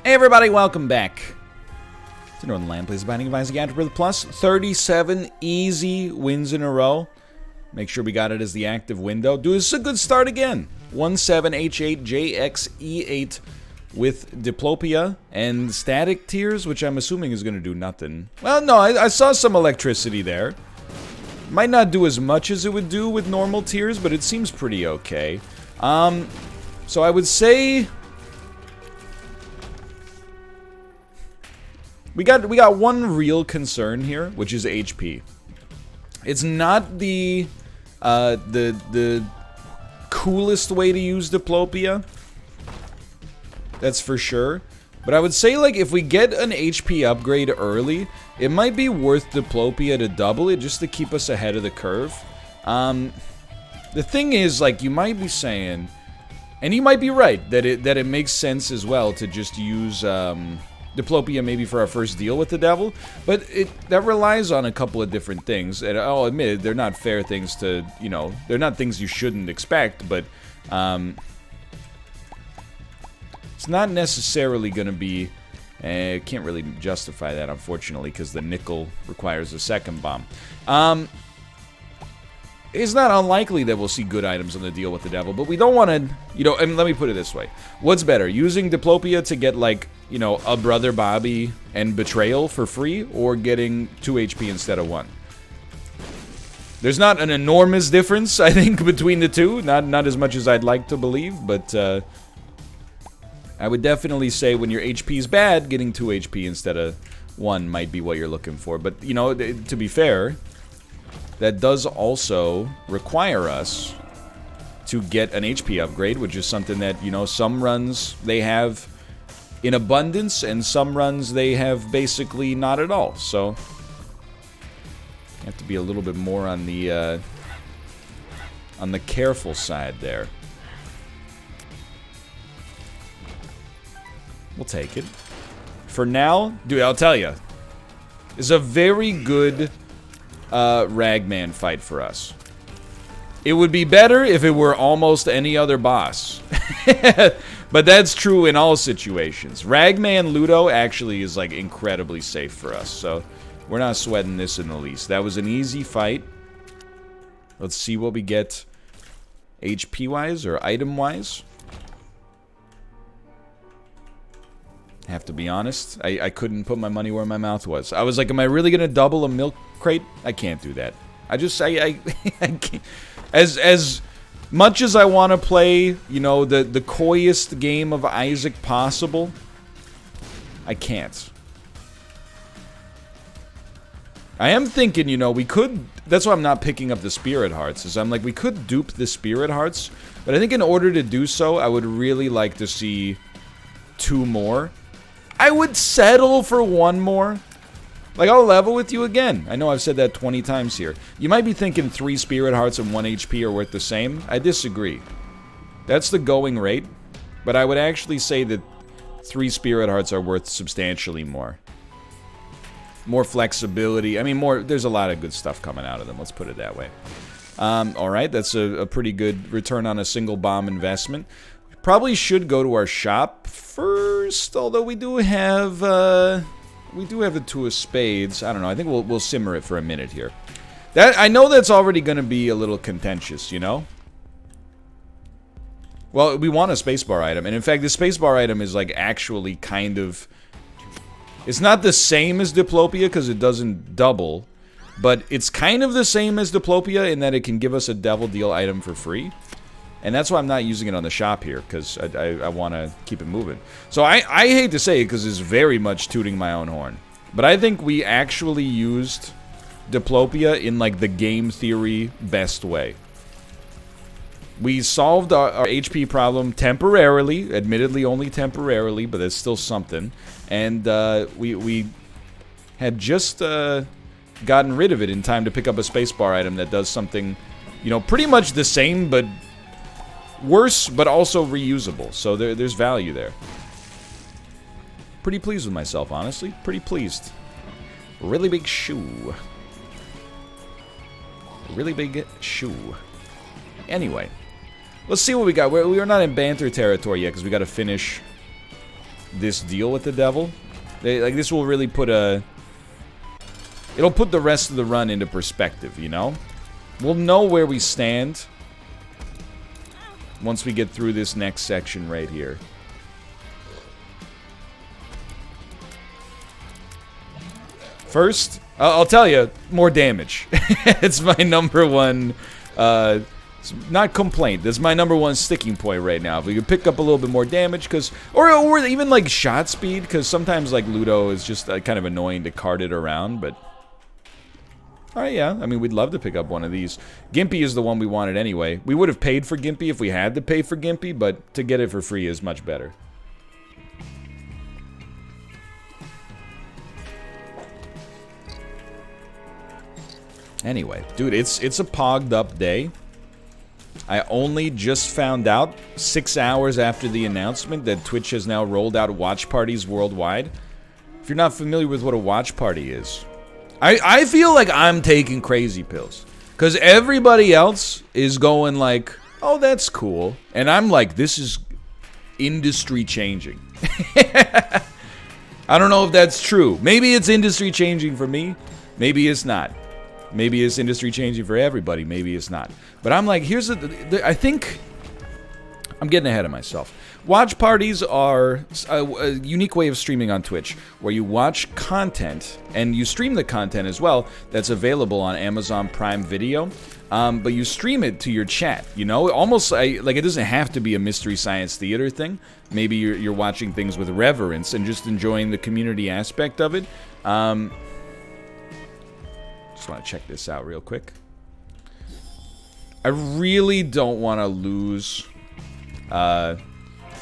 Hey everybody, welcome back to Northernlion plays Binding of Isaac AFTERBIRTH Plus. 37 easy wins in a row. Make sure we got it as the active window. Dude, this is a good start again. 17H8JXE8 with Diplopia and Static Tears, which I'm assuming is going to do nothing. Well, no, I saw some electricity there. Might not do as much as it would do with normal Tears, but it seems pretty okay. So I would say... We got one real concern here, which is HP. It's not the coolest way to use Diplopia. That's for sure. But I would say, like, if we get an HP upgrade early, it might be worth Diplopia to double it just to keep us ahead of the curve. The thing is, like, you might be saying, and you might be right, that it makes sense as well to just use Diplopia maybe for our first deal with the devil, but that relies on a couple of different things, and I'll admit they're not fair things to, you know, they're not things you shouldn't expect, but it's not necessarily going to be, can't really justify that unfortunately because the nickel requires a second bomb. It's not unlikely that we'll see good items on the deal with the devil, but we don't want to, you know, and let me put it this way. What's better, using Diplopia to get, like, you know, a Brother Bobby and Betrayal for free, or getting 2 HP instead of 1? There's not an enormous difference, I think, between the two. Not as much as I'd like to believe, but I would definitely say when your HP is bad, getting 2 HP instead of 1 might be what you're looking for. But, you know, to be fair, that does also require us to get an HP upgrade, which is something that, you know, some runs they have in abundance, and some runs they have basically not at all. So, you have to be a little bit more on the careful side there. We'll take it. For now, dude, I'll tell you, it's a very good Ragman fight for us. It would be better if it were almost any other boss. But that's true in all situations. Ragman Ludo actually is, like, incredibly safe for us, so we're not sweating this in the least. That was an easy fight. Let's see what we get HP-wise or item-wise. Have to be honest, I couldn't put my money where my mouth was. I was like, am I really gonna double a milk crate? I can't do that. I can't. As much as I want to play, you know, the coyest game of Isaac possible, I can't. I am thinking, you know, we could, that's why I'm not picking up the Spirit Hearts, is I'm like, we could dupe the Spirit Hearts, but I think in order to do so, I would really like to see 2 more. I would settle for 1 more. Like, I'll level with you again. I know I've said that 20 times here. You might be thinking 3 Spirit Hearts and 1 HP are worth the same. I disagree. That's the going rate. But I would actually say that 3 Spirit Hearts are worth substantially more. More flexibility. I mean, more. There's a lot of good stuff coming out of them. Let's put it that way. Alright, that's a pretty good return on a single bomb investment. Probably should go to our shop first, although we do have the 2 of spades. I don't know, I think we'll simmer it for a minute here. I know that's already going to be a little contentious, you know? Well, we want a spacebar item, and in fact, the spacebar item is, like, actually kind of... It's not the same as Diplopia, because it doesn't double, but it's kind of the same as Diplopia in that it can give us a Devil Deal item for free. And that's why I'm not using it on the shop here, because I want to keep it moving. So I hate to say it, because it's very much tooting my own horn. But I think we actually used Diplopia in, like, the game theory best way. We solved our HP problem temporarily, admittedly only temporarily, but it's still something. And we had just gotten rid of it in time to pick up a spacebar item that does something, you know, pretty much the same, but worse, but also reusable. So there's value there. Pretty pleased with myself, honestly. Pretty pleased. Really big shoe. Really big shoe. Anyway, let's see what we got. We are not in banter territory yet because we got to finish this deal with the devil. Like, this will really put a... It'll put the rest of the run into perspective, you know? We'll know where we stand once we get through this next section right here. First, I'll tell you, more damage. It's my number one, not complaint. That's my number one sticking point right now. If we could pick up a little bit more damage, or even like shot speed, because sometimes like Ludo is just kind of annoying to cart it around, but... Alright, yeah, I mean, we'd love to pick up one of these. Gimpy is the one we wanted anyway. We would have paid for Gimpy if we had to pay for Gimpy, but to get it for free is much better. Anyway, dude, it's a pogged up day. I only just found out 6 hours after the announcement that Twitch has now rolled out watch parties worldwide. If you're not familiar with what a watch party is, I feel like I'm taking crazy pills. Because everybody else is going like, oh, that's cool. And I'm like, this is industry changing. I don't know if that's true. Maybe it's industry changing for me. Maybe it's not. Maybe it's industry changing for everybody. Maybe it's not. But I'm like, here's I think I'm getting ahead of myself. Watch parties are a unique way of streaming on Twitch, where you watch content, and you stream the content as well, that's available on Amazon Prime Video, but you stream it to your chat, you know? Almost like it doesn't have to be a Mystery Science Theater thing. Maybe you're watching things with reverence and just enjoying the community aspect of it. Just want to check this out real quick. I really don't want to lose...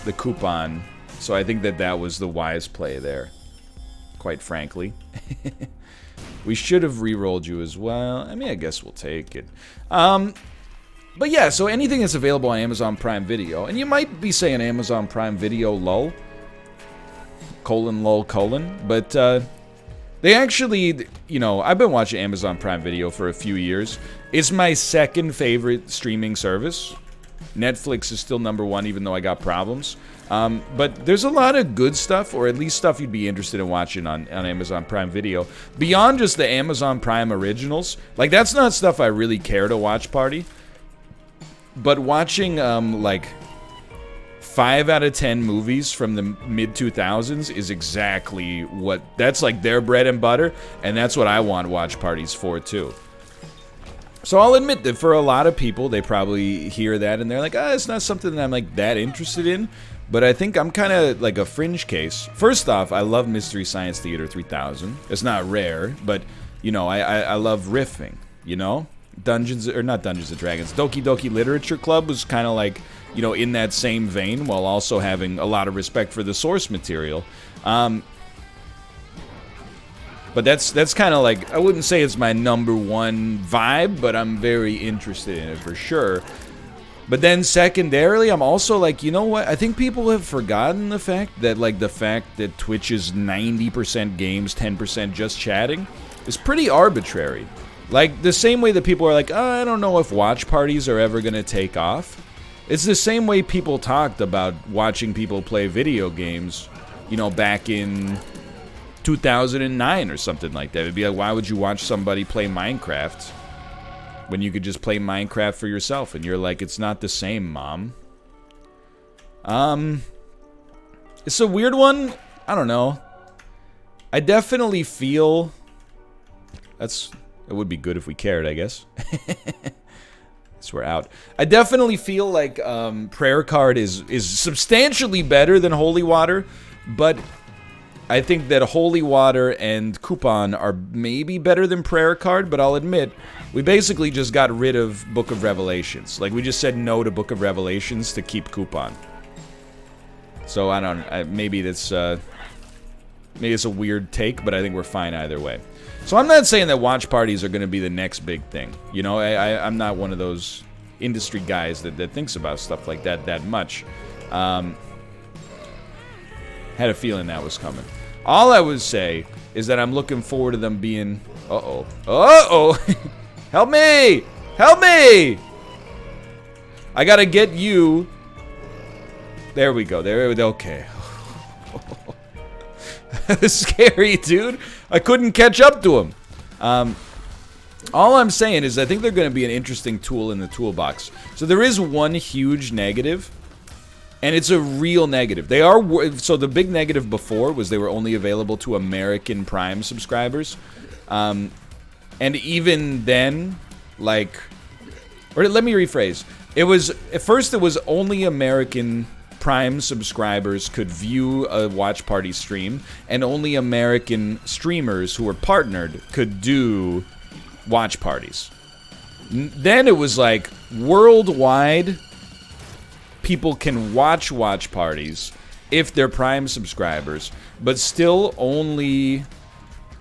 the coupon, so I think that was the wise play there, quite frankly. We should have re-rolled you as well. I mean, I guess we'll take it. But yeah, so anything that's available on Amazon Prime Video, and you might be saying Amazon Prime Video lol, lol, but they actually, you know, I've been watching Amazon Prime Video for a few years. It's my second favorite streaming service. Netflix is still number one, even though I got problems. But there's a lot of good stuff, or at least stuff you'd be interested in watching on Amazon Prime Video. Beyond just the Amazon Prime originals. Like, that's not stuff I really care to watch party. But watching, like, 5 out of 10 movies from the mid-2000s is exactly what... That's, like, their bread and butter, and that's what I want watch parties for, too. So I'll admit that for a lot of people, they probably hear that and they're like, it's not something that I'm like that interested in. But I think I'm kind of like a fringe case. First off, I love Mystery Science Theater 3000. It's not rare, but, you know, I love riffing, you know? Not Dungeons & Dragons. Doki Doki Literature Club was kind of like, you know, in that same vein, while also having a lot of respect for the source material. But that's kind of like, I wouldn't say it's my number one vibe, but I'm very interested in it for sure. But then secondarily, I'm also like, you know what? I think people have forgotten the fact that Twitch is 90% games, 10% just chatting is pretty arbitrary. Like, the same way that people are like, I don't know if watch parties are ever going to take off. It's the same way people talked about watching people play video games, you know, back in 2009 or something like that. It'd be like, why would you watch somebody play Minecraft when you could just play Minecraft for yourself? And you're like, it's not the same, Mom. It's a weird one. I don't know. I definitely feel... It would be good if we cared, I guess. So we're out. I definitely feel like Prayer Card is substantially better than Holy Water, but I think that Holy Water and Coupon are maybe better than Prayer Card, but I'll admit, we basically just got rid of Book of Revelations. Like, we just said no to Book of Revelations to keep Coupon. So, maybe it's a weird take, but I think we're fine either way. So I'm not saying that watch parties are going to be the next big thing. You know, I'm not one of those industry guys that thinks about stuff like that much. Had a feeling that was coming. All I would say is that I'm looking forward to them being... Uh-oh. Uh-oh! Help me! Help me! I gotta get you... There we go. Okay. Scary, dude. I couldn't catch up to him. All I'm saying is I think they're going to be an interesting tool in the toolbox. So there is one huge negative, and it's a real negative. They are so the big negative before was they were only available to American Prime subscribers, and even then, like, or let me rephrase. It was at first it was only American Prime subscribers could view a watch party stream, and only American streamers who were partnered could do watch parties. Then it was like worldwide people can watch parties if they're Prime subscribers, but still only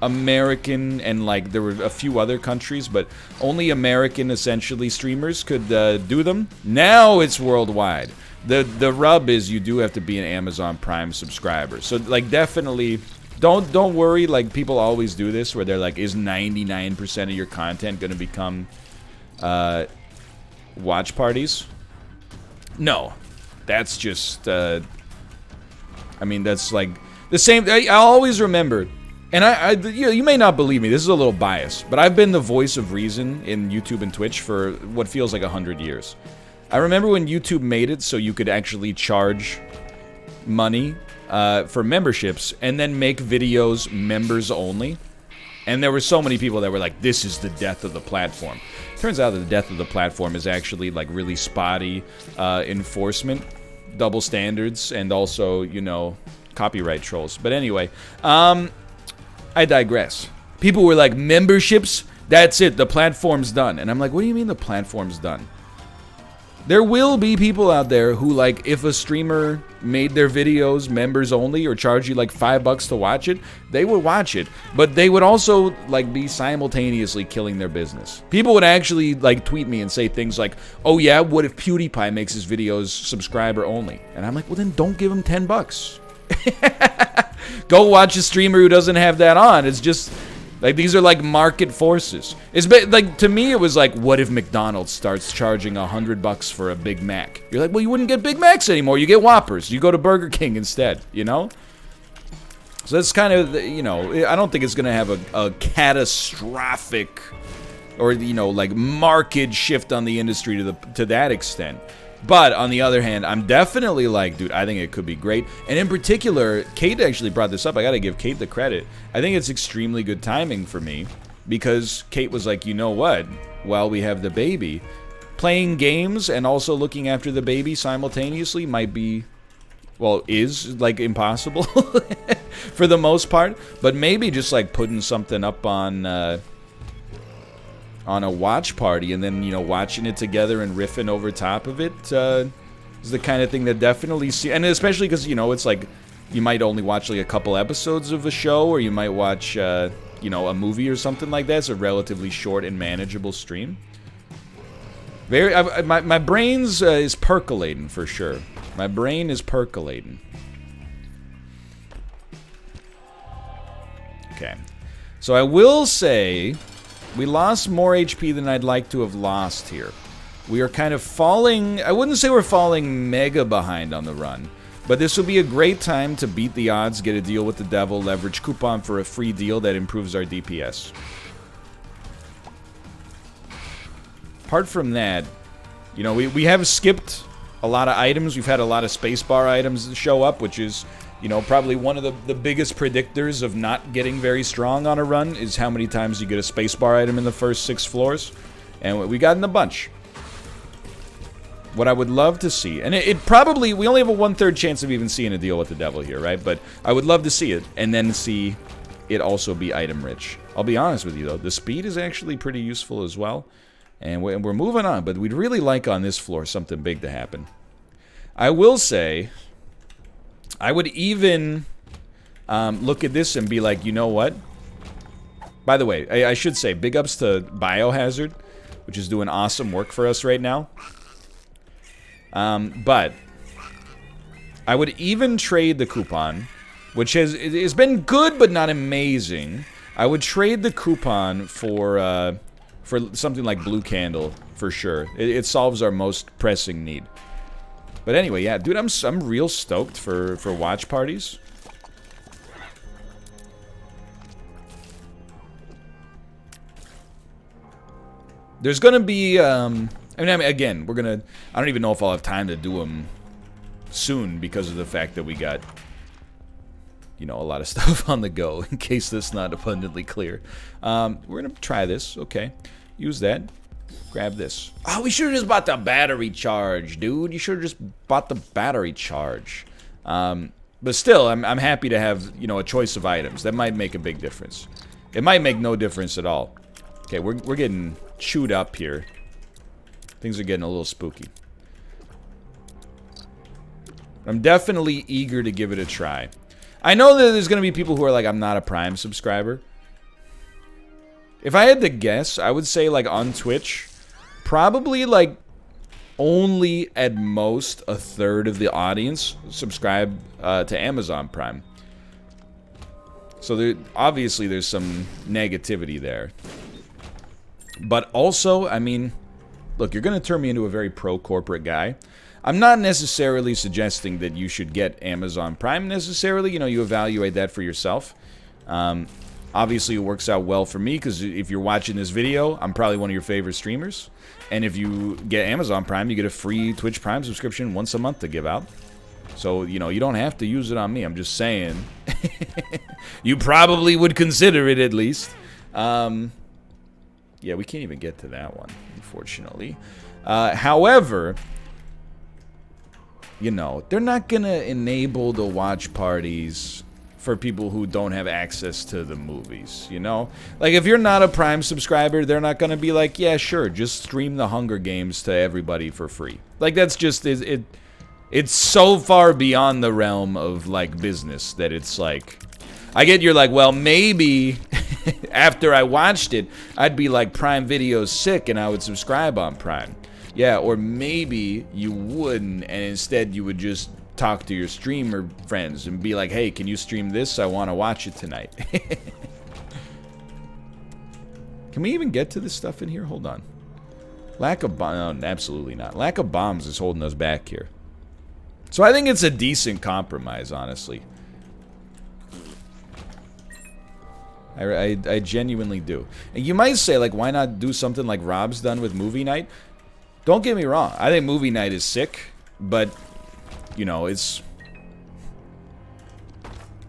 American, and like there were a few other countries, but only American essentially streamers could do them. Now it's worldwide. The rub is you do have to be an Amazon Prime subscriber. So like definitely don't worry, like people always do this where they're like, is 99% of your content going to become watch parties? No. That's just I mean, that's like the same. I always remember, and you may not believe me, this is a little biased, but I've been the voice of reason in YouTube and Twitch for what feels like 100 years. I remember when YouTube made it so you could actually charge money for memberships and then make videos members only. And there were so many people that were like, this is the death of the platform. Turns out that the death of the platform is actually like really spotty enforcement, double standards, and also, you know, copyright trolls. But anyway, I digress. People were like, memberships? That's it, the platform's done. And I'm like, what do you mean the platform's done? There will be people out there who, like, if a streamer made their videos members only or charged you like $5 to watch it, they would watch it. But they would also, like, be simultaneously killing their business. People would actually, like, tweet me and say things like, oh yeah, what if PewDiePie makes his videos subscriber only? And I'm like, well then don't give him $10. Go watch a streamer who doesn't have that on. It's just... like, these are like market forces. It's like, to me, it was like, what if McDonald's starts charging $100 for a Big Mac? You're like, well, you wouldn't get Big Macs anymore. You get Whoppers. You go to Burger King instead, you know? So that's kind of, you know, I don't think it's going to have a catastrophic or, you know, like market shift on the industry to that extent. But on the other hand, I'm definitely like, dude, I think it could be great. And in particular, Kate actually brought this up. I got to give Kate the credit. I think it's extremely good timing for me because Kate was like, you know what? While we have the baby, playing games and also looking after the baby simultaneously might be, well, is like impossible for the most part. But maybe just like putting something up on a watch party and then, you know, watching it together and riffing over top of it is the kind of thing that definitely and especially because, you know, it's like you might only watch like a couple episodes of a show, or you might watch you know, a movie or something like that. It's a relatively short and manageable stream. My brain's is percolating for sure. My brain is percolating. Okay, so I will say we lost more HP than I'd like to have lost here. We are kind of falling... I wouldn't say we're falling mega behind on the run, but this would be a great time to beat the odds, get a deal with the devil, leverage coupon for a free deal that improves our DPS. Apart from that, you know, we have skipped a lot of items. We've had a lot of spacebar items show up, which is, you know, probably one of the biggest predictors of not getting very strong on a run is how many times you get a spacebar item in the first 6 floors. And we got in a bunch. What I would love to see, and it probably, we only have a 1/3 chance of even seeing a deal with the devil here, right? But I would love to see it, and then see it also be item rich. I'll be honest with you though, the speed is actually pretty useful as well. And we're moving on, but we'd really like on this floor something big to happen. I will say, I would even look at this and be like, you know what? By the way, I should say, big ups to Biohazard, which is doing awesome work for us right now. But I would even trade the coupon, which has been good but not amazing. I would trade the coupon for something like Blue Candle for sure. It solves our most pressing need. But anyway, yeah, dude, I'm real stoked for watch parties. There's gonna be, I mean, again, I don't even know if I'll have time to do them soon because of the fact that we got, you know, a lot of stuff on the go, in case that's not abundantly clear. We're gonna try this, okay. Use that. Grab this. Oh, we should've just bought the battery charge, dude. You should've just bought the battery charge. But still, I'm happy to have, you know, a choice of items. That might make a big difference. It might make no difference at all. Okay, we're getting chewed up here. Things are getting a little spooky. I'm definitely eager to give it a try. I know that there's gonna be people who are like, I'm not a Prime subscriber. If I had to guess, I would say, like, on Twitch, probably, like, only at most a third of the audience subscribe to Amazon Prime. So obviously there's some negativity there. But also, I mean, look, you're going to turn me into a very pro-corporate guy. I'm not necessarily suggesting that you should get Amazon Prime necessarily. You know, you evaluate that for yourself. Obviously, it works out well for me, because if you're watching this video, I'm probably one of your favorite streamers. And if you get Amazon Prime, you get a free Twitch Prime subscription once a month to give out. So, you know, you don't have to use it on me. I'm just saying. You probably would consider it, at least. Yeah, we can't even get to that one, unfortunately. However, you know, they're not going to enable the watch parties for people who don't have access to the movies, you know? Like, if you're not a Prime subscriber, they're not gonna be like, yeah, sure, just stream the Hunger Games to everybody for free. Like, that's just, it's so far beyond the realm of, like, business that it's like, I get you're like, well, maybe after I watched it, I'd be like, Prime Video's sick and I would subscribe on Prime. Yeah, or maybe you wouldn't, and instead you would just talk to your streamer friends and be like, hey, can you stream this? I want to watch it tonight. Can we even get to this stuff in here? Hold on. Lack of bombs. No, absolutely not. Lack of bombs is holding us back here. So I think it's a decent compromise, honestly. I genuinely do. And you might say, like, why not do something like Rob's done with Movie Night? Don't get me wrong. I think Movie Night is sick, but you know,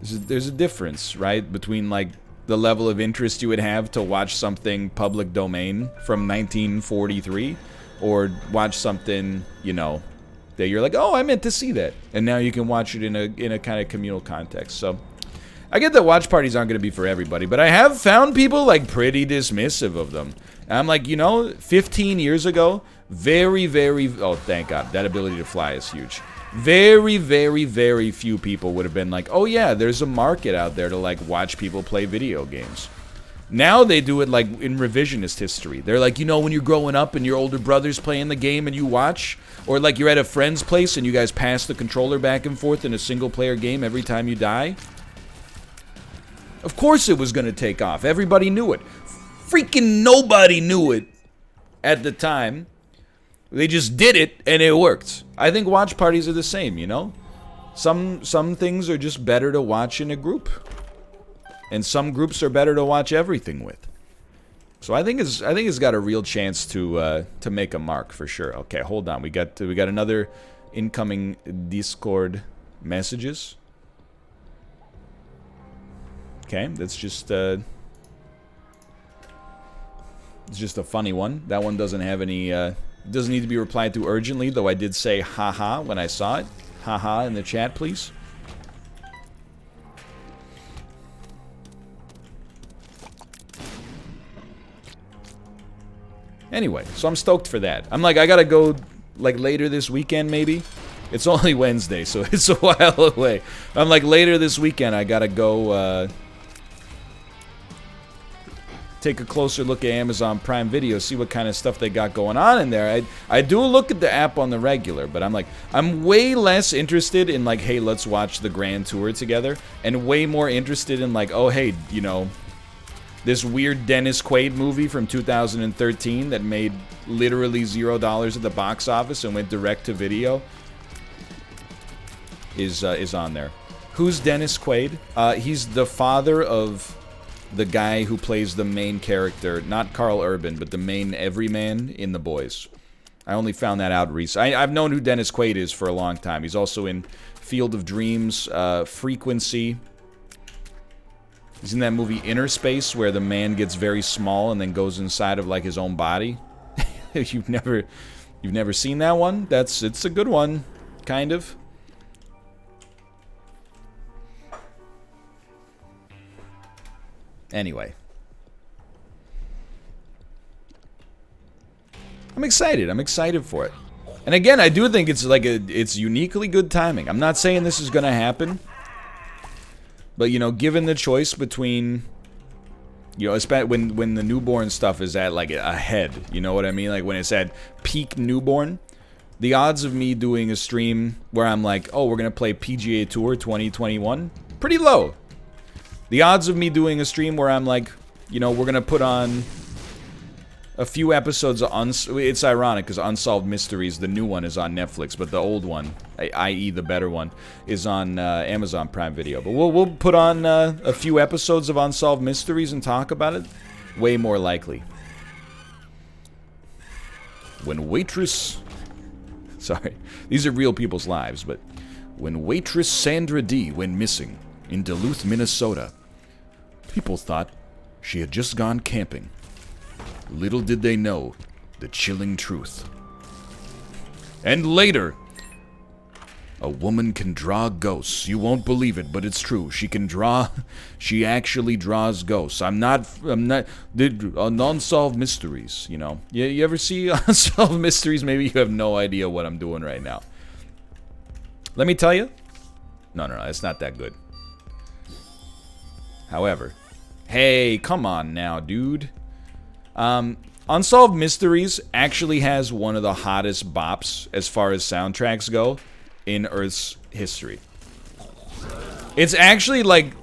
there's a difference, right, between, like, the level of interest you would have to watch something public domain from 1943, or watch something, you know, that you're like, oh, I meant to see that, and now you can watch it in a kind of communal context. So I get that watch parties aren't going to be for everybody, but I have found people, like, pretty dismissive of them. And I'm like, you know, 15 years ago, very, oh, thank God, that ability to fly is huge. Very, very, very few people would have been like, oh yeah, there's a market out there to, like, watch people play video games. Now they do it, like, in revisionist history. They're like, you know, when you're growing up and your older brother's playing the game and you watch, or like you're at a friend's place and you guys pass the controller back and forth in a single-player game every time you die. Of course it was going to take off. Everybody knew it. Freaking nobody knew it at the time. They just did it, and it worked. I think watch parties are the same, you know? Some things are just better to watch in a group. And some groups are better to watch everything with. So I think it's got a real chance to make a mark, for sure. Okay, hold on. We got another incoming Discord messages. Okay, that's just it's just a funny one. That one doesn't have any doesn't need to be replied to urgently, though I did say haha when I saw it. Haha in the chat, please. Anyway, so I'm stoked for that. I'm like, I gotta go, like, later this weekend, maybe. It's only Wednesday, so it's a while away. I'm like, later this weekend, I gotta go, take a closer look at Amazon Prime Video, see what kind of stuff they got going on in there. I do look at the app on the regular, but I'm like, I'm way less interested in, like, hey, let's watch the Grand Tour together, and way more interested in, like, oh, hey, you know, this weird Dennis Quaid movie from 2013 that made literally $0 at the box office and went direct to video is on there. Who's Dennis Quaid? He's the father of the guy who plays the main character, not Carl Urban, but the main everyman in The Boys. I only found that out recently. I've known who Dennis Quaid is for a long time. He's also in Field of Dreams, Frequency. He's in that movie Inner Space, where the man gets very small and then goes inside of like his own body. You've never seen that one? It's a good one, kind of. Anyway. I'm excited. I'm excited for it. And again, I do think it's like it's uniquely good timing. I'm not saying this is going to happen. But, you know, given the choice between, you know, when the newborn stuff is at, like, ahead, you know what I mean? Like, when it's at peak newborn, the odds of me doing a stream where I'm like, oh, we're going to play PGA Tour 2021, pretty low. The odds of me doing a stream where I'm like, you know, we're going to put on a few episodes of it's ironic because Unsolved Mysteries, the new one, is on Netflix, but the old one, i.e. the better one, is on Amazon Prime Video. But we'll put on a few episodes of Unsolved Mysteries and talk about it. Way more likely. When waitress... Sorry, these are real people's lives, but... When waitress Sandra D went missing in Duluth, Minnesota, people thought she had just gone camping. Little did they know the chilling truth. And later, a woman can draw ghosts. You won't believe it, but it's true. She actually draws ghosts. I'm not, Unsolved Mysteries, you know. You ever see Unsolved Mysteries? Maybe you have no idea what I'm doing right now. Let me tell you. No, it's not that good. However, hey, come on now, dude. Unsolved Mysteries actually has one of the hottest bops as far as soundtracks go in Earth's history. It's actually like,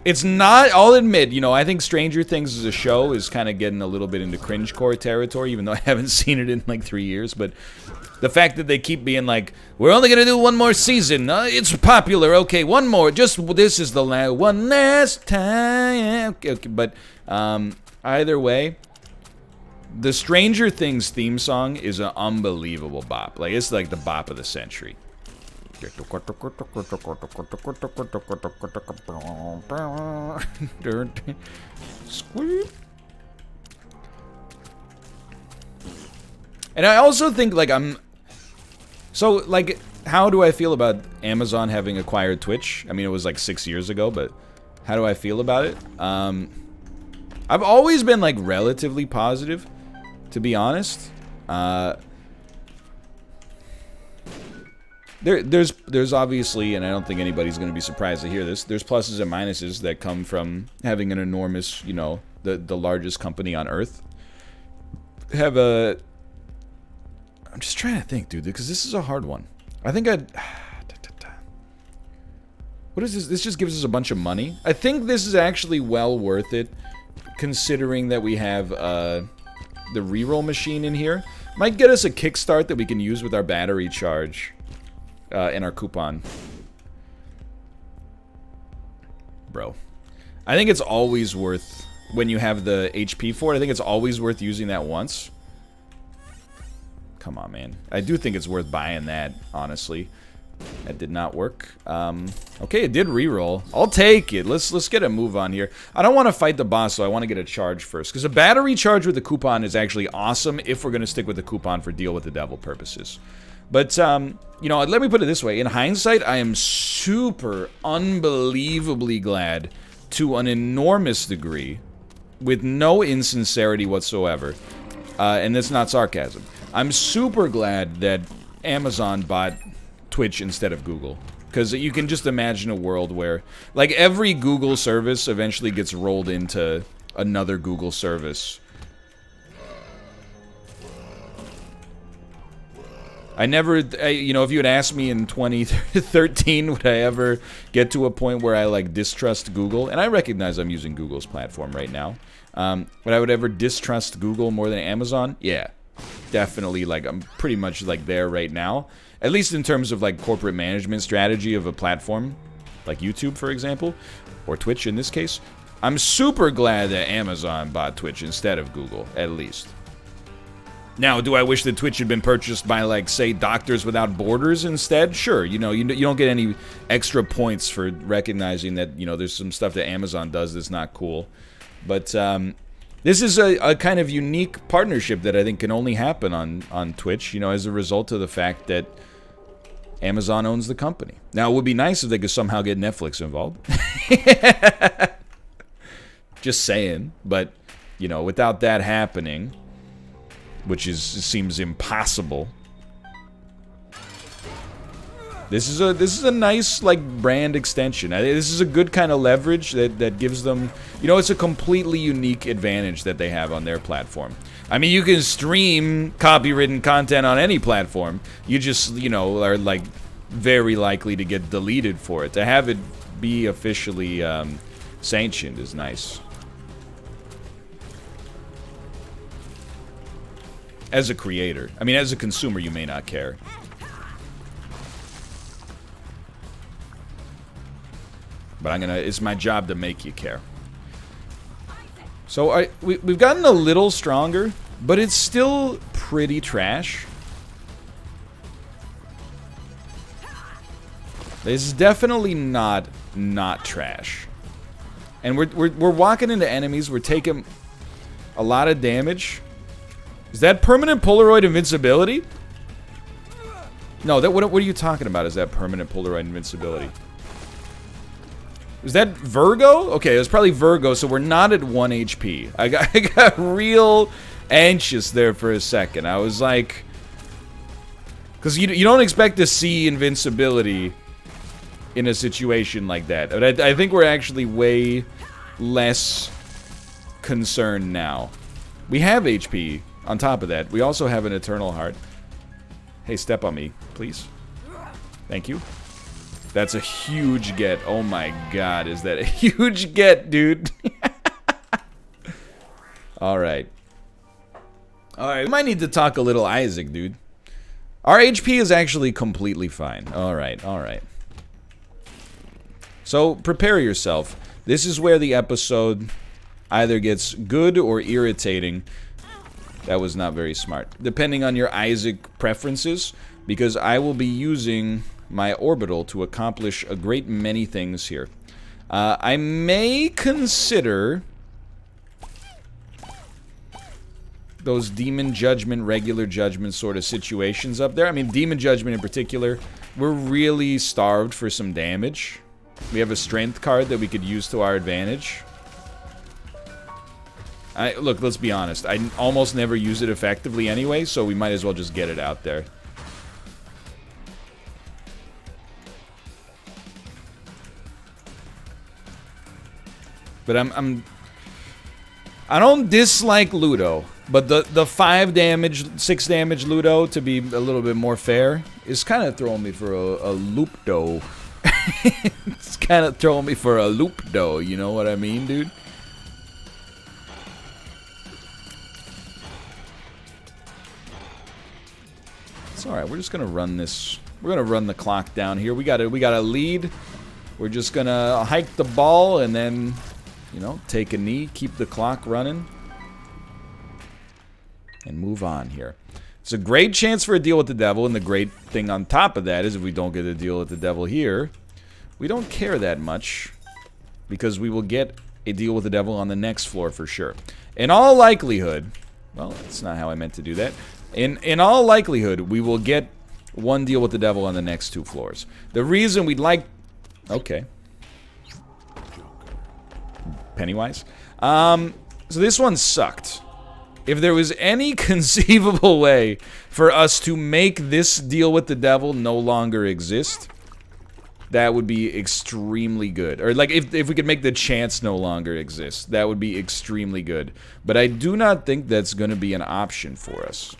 it's not, I'll admit, you know, I think Stranger Things as a show is kind of getting a little bit into cringecore territory, even though I haven't seen it in like 3 years, but the fact that they keep being like, we're only gonna do one more season, it's popular, okay, one more, just, this is the one last time, okay, but, either way, the Stranger Things theme song is an unbelievable bop. Like, it's like the bop of the century. And I also think, like, so, like, how do I feel about Amazon having acquired Twitch? I mean, it was like 6 years ago, but how do I feel about it? I've always been, like, relatively positive, to be honest. There's obviously, and I don't think anybody's going to be surprised to hear this, there's pluses and minuses that come from having an enormous, you know, the largest company on Earth. I'm just trying to think, dude, because this is a hard one. I think what is this? This just gives us a bunch of money. I think this is actually well worth it, considering that we have, the reroll machine in here. Might get us a kickstart that we can use with our battery charge and our coupon. Bro. I think it's always worth, when you have the HP for it, I think it's always worth using that once. Come on, man. I do think it's worth buying that, honestly. That did not work. Okay, it did reroll. I'll take it. Let's get a move on here. I don't want to fight the boss, so I want to get a charge first. Because a battery charge with the coupon is actually awesome if we're going to stick with the coupon for deal with the devil purposes. But, you know, let me put it this way. In hindsight, I am super unbelievably glad to an enormous degree, with no insincerity whatsoever, and that's not sarcasm. I'm super glad that Amazon bought Twitch instead of Google, because you can just imagine a world where, like, every Google service eventually gets rolled into another Google service. You know, if you had asked me in 2013, would I ever get to a point where I, like, distrust Google? And I recognize I'm using Google's platform right now. But I would ever distrust Google more than Amazon? Yeah, definitely. Like, I'm pretty much, like, there right now. At least in terms of, like, corporate management strategy of a platform, like YouTube, for example, or Twitch in this case. I'm super glad that Amazon bought Twitch instead of Google, at least. Now, do I wish that Twitch had been purchased by, like, say, Doctors Without Borders instead? Sure, you know, you don't get any extra points for recognizing that, you know, there's some stuff that Amazon does that's not cool. But this is a kind of unique partnership that I think can only happen on Twitch, you know, as a result of the fact that Amazon owns the company. Now, it would be nice if they could somehow get Netflix involved. Just saying, but, you know, without that happening, which seems impossible. This is a nice, like, brand extension. This is a good kind of leverage that gives them, you know, it's a completely unique advantage that they have on their platform. I mean, you can stream copywritten content on any platform. You just, you know, are, like, very likely to get deleted for it. To have it be officially sanctioned is nice. As a creator. I mean, as a consumer, you may not care. But it's my job to make you care. So we've gotten a little stronger, but it's still pretty trash. This is definitely not trash. And we're walking into enemies, we're taking a lot of damage. Is that permanent Polaroid invincibility? No, what are you talking about? Is that permanent Polaroid invincibility? Is that Virgo? Okay, it was probably Virgo, so we're not at 1 HP. I got real anxious there for a second. I was like... Because you don't expect to see invincibility in a situation like that. But I think we're actually way less concerned now. We have HP. On top of that, we also have an Eternal Heart. Hey, step on me, please. Thank you. That's a huge get. Oh my god, is that a huge get, dude? Alright. Alright, we might need to talk a little Isaac, dude. Our HP is actually completely fine. Alright, alright. So, prepare yourself. This is where the episode either gets good or irritating. That was not very smart. Depending on your Isaac preferences, because I will be using my orbital to accomplish a great many things here. I may consider those Demon Judgment, Regular Judgment sort of situations up there. I mean, Demon Judgment in particular, we're really starved for some damage. We have a Strength card that we could use to our advantage. Look, let's be honest. I almost never use it effectively anyway, so we might as well just get it out there. But I don't dislike Ludo, but the 5 damage, 6 damage Ludo, to be a little bit more fair, is kind of throwing me for a loop dough. It's kind of throwing me for a loop dough, you know what I mean, dude? It's alright, we're just gonna run this. We're gonna run the clock down here. We got a lead. We're just gonna hike the ball and then, you know, take a knee, keep the clock running, and move on here. It's a great chance for a deal with the devil, and the great thing on top of that is if we don't get a deal with the devil here, we don't care that much, because we will get a deal with the devil on the next floor for sure. In all likelihood, well, that's not how I meant to do that. In all likelihood, we will get one deal with the devil on the next 2 floors. The reason we'd like... Okay. Pennywise. So this one sucked. If there was any conceivable way for us to make this deal with the devil no longer exist, that would be extremely good. Or, like, if we could make the chance no longer exist, that would be extremely good. But I do not think that's going to be an option for us.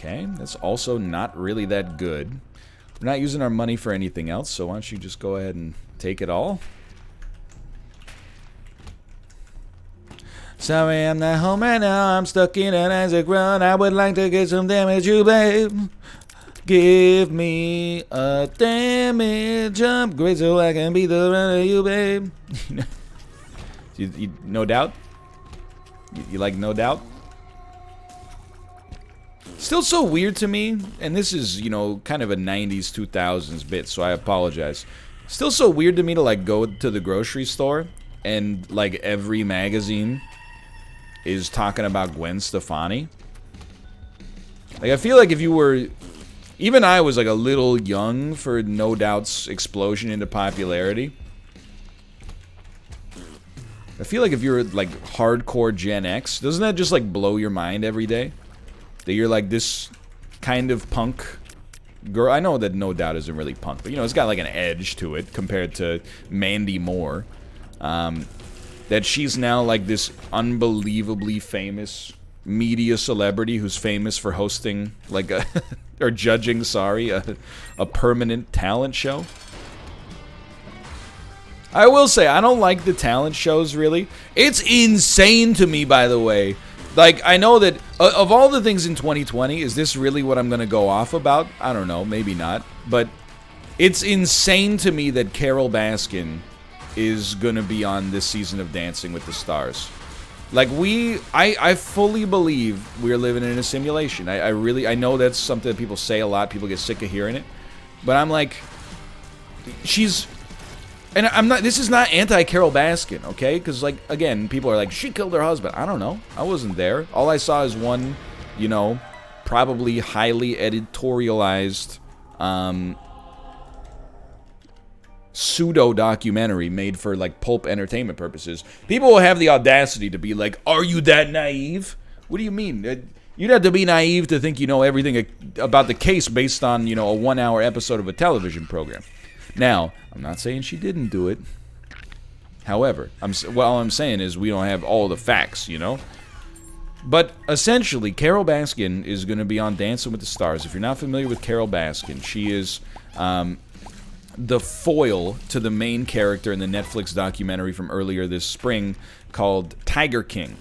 Okay, that's also not really that good. We're not using our money for anything else, so why don't you just go ahead and take it all? Sorry, I'm not home right now. I'm stuck in an Isaac run. I would like to get some damage, you babe. Give me a damage upgrade so I can be the run of you, babe. No doubt? You like No Doubt? Still so weird to me, and this is, you know, kind of a 90s, 2000s bit, so I apologize. Still so weird to me to, like, go to the grocery store and, like, every magazine is talking about Gwen Stefani. Like, I feel like if you were... Even I was, like, a little young for No Doubt's explosion into popularity. I feel like if you're, like, hardcore Gen X, doesn't that just, like, blow your mind every day? That you're, like, this kind of punk girl. I know that No Doubt isn't really punk, but, you know, it's got, like, an edge to it compared to Mandy Moore. That she's now, like, this unbelievably famous media celebrity who's famous for hosting, like, a... or judging, sorry, a permanent talent show. I will say, I don't like the talent shows, really. It's insane to me, by the way. Like, I know that, of all the things in 2020, is this really what I'm going to go off about? I don't know, maybe not. But it's insane to me that Carole Baskin is going to be on this season of Dancing with the Stars. Like, I fully believe we're living in a simulation. I know that's something that people say a lot. People get sick of hearing it. But I'm like, and I'm not, this is not anti-Carole Baskin, okay? Because, like, again, people are like, she killed her husband. I don't know. I wasn't there. All I saw is one, you know, probably highly editorialized, pseudo-documentary made for, like, pulp entertainment purposes. People will have the audacity to be like, are you that naive? What do you mean? You'd have to be naive to think you know everything about the case based on, you know, a 1-hour episode of a television program. Now, I'm not saying she didn't do it. However, all I'm saying is we don't have all the facts, you know? But essentially, Carole Baskin is going to be on Dancing with the Stars. If you're not familiar with Carole Baskin, she is the foil to the main character in the Netflix documentary from earlier this spring called Tiger King.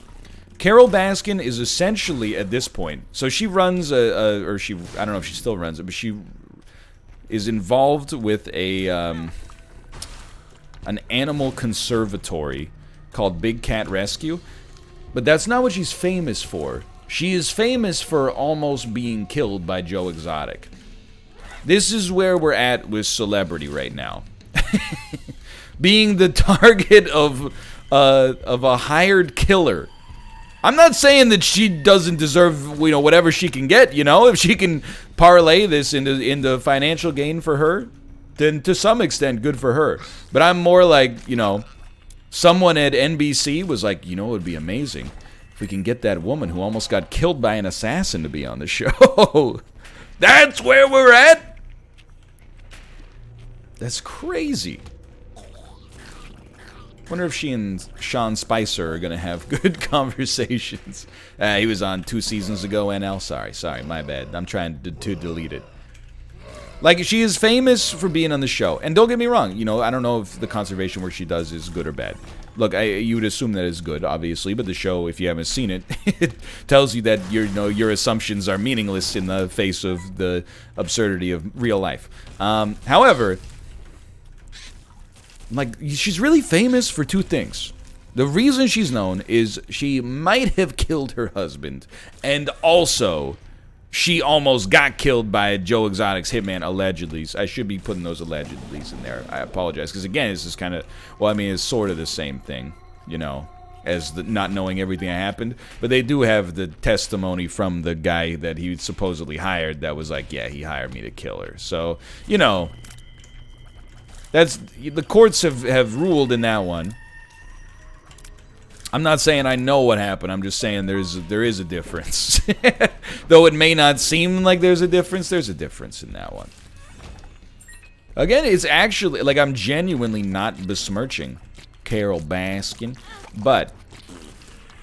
Carole Baskin is essentially, at this point, so she runs I don't know if she still runs it, but she is involved with an animal conservatory called Big Cat Rescue. But that's not what she's famous for. She is famous for almost being killed by Joe Exotic. This is where we're at with celebrity right now. Being the target of a hired killer. I'm not saying that she doesn't deserve, you know, whatever she can get, you know? If she can parlay this into financial gain for her, then to some extent, good for her. But I'm more like, you know, someone at NBC was like, you know, it would be amazing if we can get that woman who almost got killed by an assassin to be on the show. That's where we're at? That's crazy. Wonder if she and Sean Spicer are gonna have good conversations. He was on 2 seasons ago, NL. Sorry, my bad. I'm trying to delete it. Like, she is famous for being on the show. And don't get me wrong, you know, I don't know if the conservation work she does is good or bad. Look, you would assume that it's good, obviously, but the show, if you haven't seen it, it tells you that your assumptions are meaningless in the face of the absurdity of real life. However, like, she's really famous for 2 things. The reason she's known is she might have killed her husband, and also she almost got killed by Joe Exotic's hitman, allegedly. I should be putting those allegedlys in there. I apologize, because again, this is kind of, well, I mean, it's sort of the same thing, you know, as the not knowing everything that happened. But they do have the testimony from the guy that he supposedly hired that was like, yeah, he hired me to kill her. So, you know, that's, the courts have ruled in that one. I'm not saying I know what happened. I'm just saying there is a difference. Though it may not seem like there's a difference in that one. Again, it's actually, like, I'm genuinely not besmirching Carole Baskin, but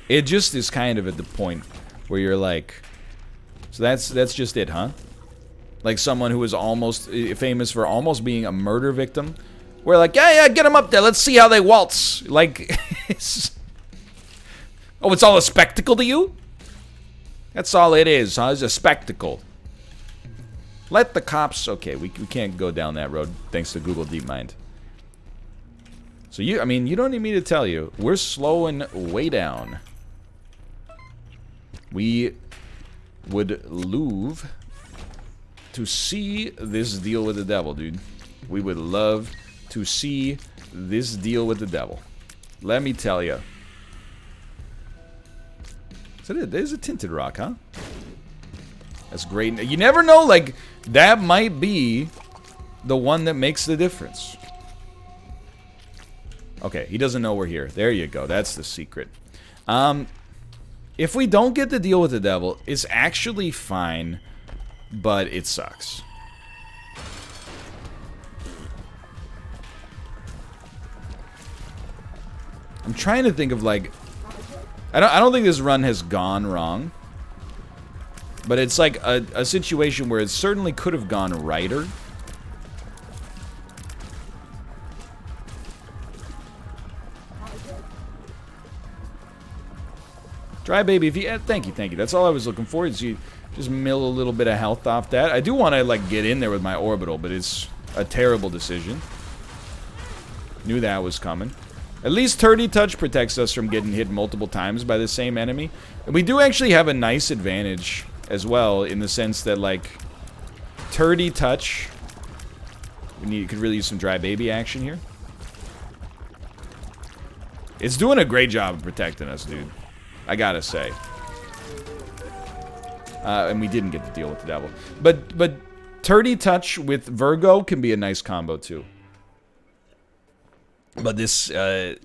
it just is kind of at the point where you're like, so that's just it, huh? Like someone who is almost famous for almost being a murder victim. We're like, yeah, get them up there. Let's see how they waltz. Like, oh, it's all a spectacle to you? That's all it is, huh? It's a spectacle. Let the cops... Okay, we can't go down that road thanks to Google DeepMind. So I mean, you don't need me to tell you. We're slowing way down. We would love to see this deal with the devil, dude. We would love to see this deal with the devil. Let me tell you. So there's a tinted rock, huh? That's great. You never know, like, that might be the one that makes the difference. Okay, he doesn't know we're here. There you go. That's the secret. If we don't get the deal with the devil, it's actually fine, but it sucks. I'm trying to think of, like... I don't think this run has gone wrong. But it's like a situation where it certainly could have gone righter. Dry baby, if you... thank you. That's all I was looking for, is you just mill a little bit of health off that. I do want to, like, get in there with my orbital, but it's a terrible decision. Knew that was coming. At least Turdy Touch protects us from getting hit multiple times by the same enemy. And we do actually have a nice advantage as well, in the sense that, like, Turdy Touch... could really use some dry baby action here. It's doing a great job of protecting us, dude. I gotta say. And we didn't get to deal with the devil. But Turdy Touch with Virgo can be a nice combo, too. But this, it's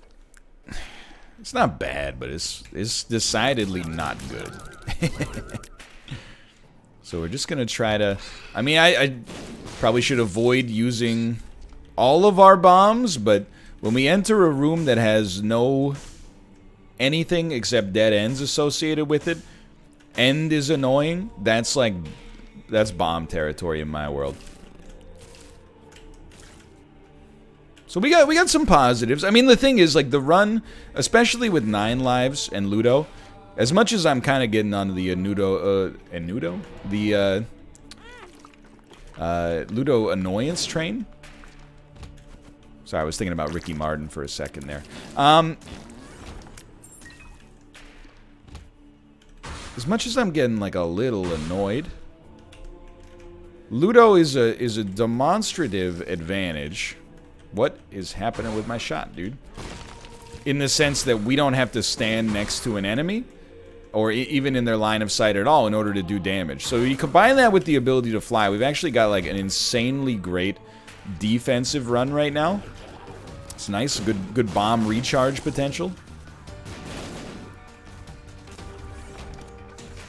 not bad, but it's decidedly not good. So we're just gonna try to... I mean, I probably should avoid using all of our bombs, but when we enter a room that has no anything except dead ends associated with it, end is annoying, that's bomb territory in my world. So we got some positives. I mean, the thing is, like, the run, especially with 9 lives and Ludo, as much as I'm kind of getting onto the Ludo annoyance train. Sorry, I was thinking about Ricky Martin for a second there. As much as I'm getting, like, a little annoyed, Ludo is a demonstrative advantage. What is happening with my shot, dude? In the sense that we don't have to stand next to an enemy, or even in their line of sight at all, in order to do damage. So you combine that with the ability to fly, we've actually got, like, an insanely great defensive run right now. It's nice, good bomb recharge potential.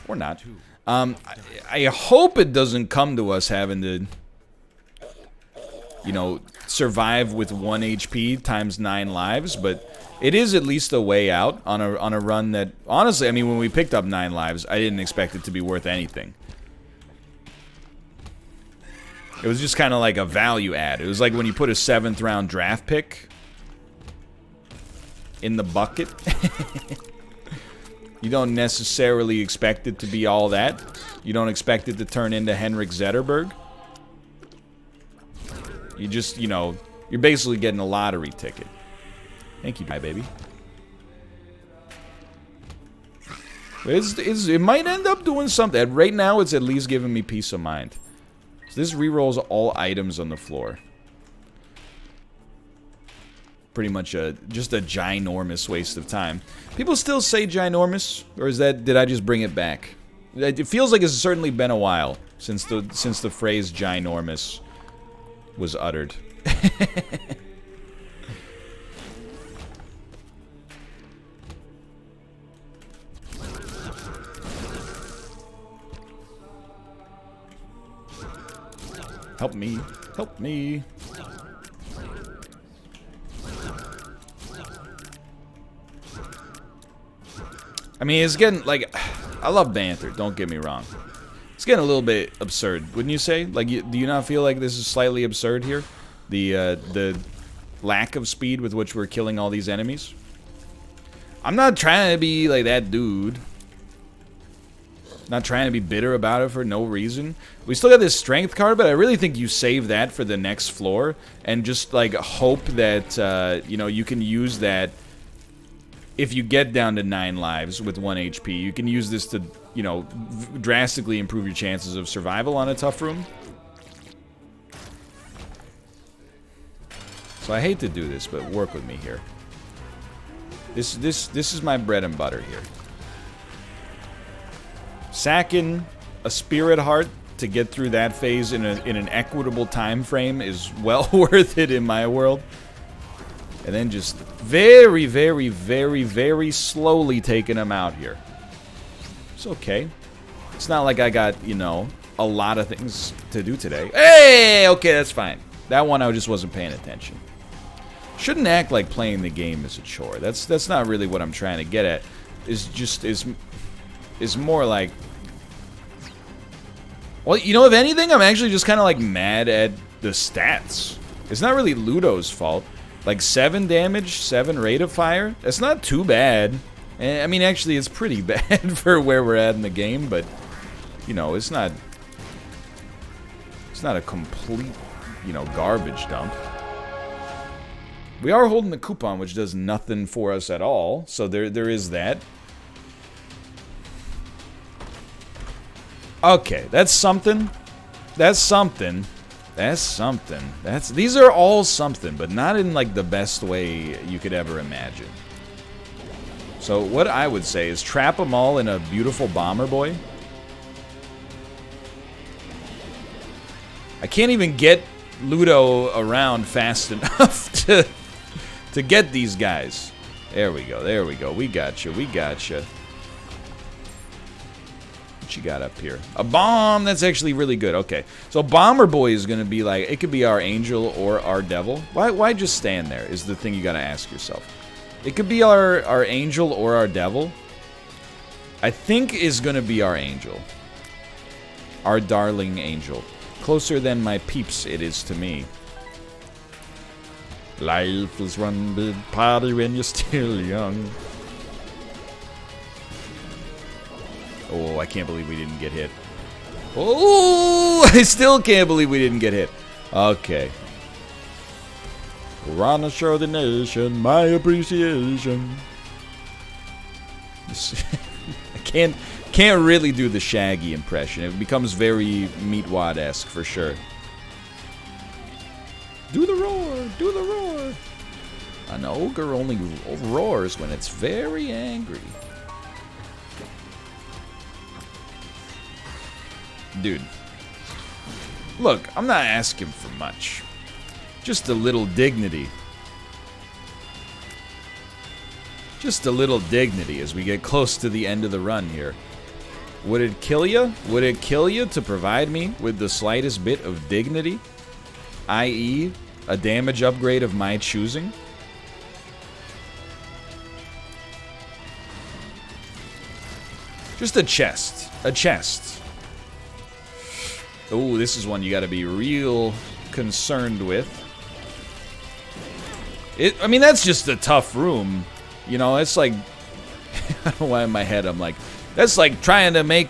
Or not. I hope it doesn't come to us having to, you know, survive with 1 HP times 9 lives, but it is at least a way out on a run that, honestly, I mean, when we picked up 9 lives, I didn't expect it to be worth anything. It was just kind of like a value add. It was like when you put a 7th round draft pick in the bucket. You don't necessarily expect it to be all that. You don't expect it to turn into Henrik Zetterberg. You just, you know, you're basically getting a lottery ticket. Thank you, baby. It might end up doing something. Right now, it's at least giving me peace of mind. So this rerolls all items on the floor. Pretty much just a ginormous waste of time. People still say ginormous, or did I just bring it back? It feels like it's certainly been a while since the phrase ginormous was uttered. Help me. Help me. I mean, it's getting, like, I love banter, don't get me wrong. It's getting a little bit absurd, wouldn't you say? Like, do you not feel like this is slightly absurd here? The lack of speed with which we're killing all these enemies? I'm not trying to be like that dude. Not trying to be bitter about it for no reason. We still got this strength card, but I really think you save that for the next floor and just, like, hope that, you know, you can use that if you get down to 9 lives with 1 HP. You can use this to, you know, drastically improve your chances of survival on a tough room. So I hate to do this, but work with me here. This is my bread and butter here. Sacking a Spirit Heart to get through that phase in an equitable time frame is well worth it in my world. And then just very, very, very, very slowly taking them out here. It's okay. It's not like I got, you know, a lot of things to do today. Hey! Okay, that's fine. That one I just wasn't paying attention. Shouldn't act like playing the game is a chore. That's not really what I'm trying to get at. Is more like, well, you know, if anything, I'm actually just kind of like mad at the stats. It's not really Ludo's fault. Like 7 damage, 7 rate of fire. That's not too bad. I mean, actually, it's pretty bad for where we're at in the game, but you know, it's not a complete, you know, garbage dump. We are holding the coupon, which does nothing for us at all, so there is that. Okay, that's something. That's something. That's something. These are all something, but not in like the best way you could ever imagine. So what I would say is trap them all in a beautiful bomber boy. I can't even get Ludo around fast enough to get these guys. There we go. There we go. We got you. We got you. What you got up here? A bomb. That's actually really good. Okay. So Bomber Boy is going to be like, it could be our angel or our devil. Why just stand there is the thing you got to ask yourself. It could be our angel or our devil. I think is going to be our angel. Our darling angel. Closer than my peeps it is to me. Life is one big party when you're still young. Oh, I can't believe we didn't get hit. Oh, I still can't believe we didn't get hit. Okay. Wanna show the nation my appreciation. I can't really do the Shaggy impression. It becomes very Meatwad-esque for sure. Do the roar! Do the roar! An ogre only roars when it's very angry. Dude. Look, I'm not asking for much. Just a little dignity. Just a little dignity as we get close to the end of the run here. Would it kill you? Would it kill you to provide me with the slightest bit of dignity? I.e., a damage upgrade of my choosing? Just a chest. A chest. Oh, this is one you gotta be real concerned with. I mean, that's just a tough room. You know, it's like... I don't know why in my head I'm like... That's like trying to make...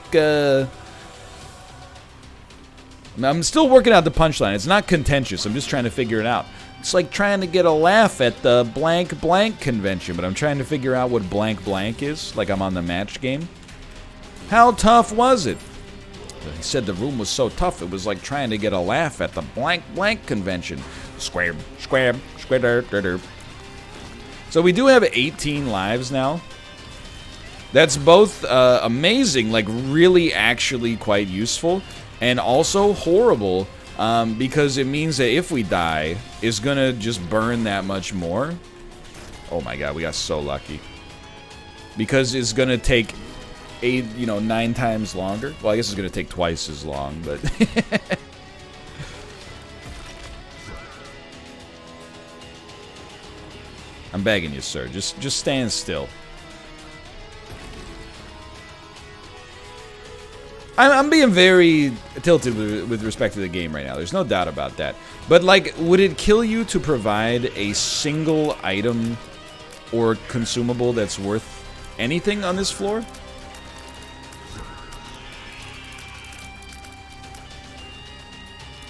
I'm still working out the punchline. It's not contentious. I'm just trying to figure it out. It's like trying to get a laugh at the blank blank convention, but I'm trying to figure out what blank blank is, like I'm on the match game. How tough was it? He said the room was so tough, it was like trying to get a laugh at the blank blank convention. Squab, squab, squidder. So we do have 18 lives now. That's both amazing, like really actually quite useful, and also horrible, because it means that if we die, it's gonna just burn that much more. Oh my god, we got so lucky. Because it's gonna take 9 times longer. Well, I guess it's gonna take twice as long, but... I'm begging you, sir. Just stand still. I'm being very tilted with respect to the game right now. There's no doubt about that. But, like, would it kill you to provide a single item or consumable that's worth anything on this floor?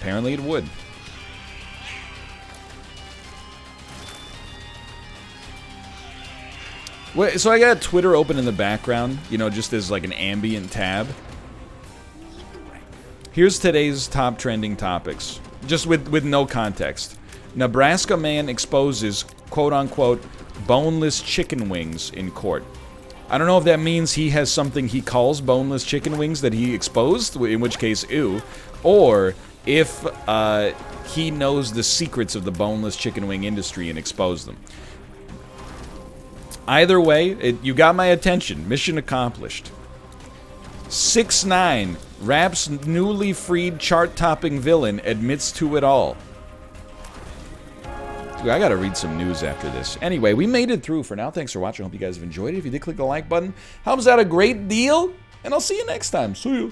Apparently it would. Wait, so I got Twitter open in the background, you know, just as like an ambient tab. Here's today's top trending topics, just with no context. Nebraska man exposes quote-unquote boneless chicken wings in court. I don't know if that means he has something he calls boneless chicken wings that he exposed, in which case, ew, or if he knows the secrets of the boneless chicken wing industry and exposed them. Either way, you got my attention. Mission accomplished. 6ix9ine, Rap's newly freed chart-topping villain, admits to it all. Dude, I gotta read some news after this. Anyway, we made it through for now. Thanks for watching. I hope you guys have enjoyed it. If you did, click the like button. Helps out a great deal. And I'll see you next time. See you.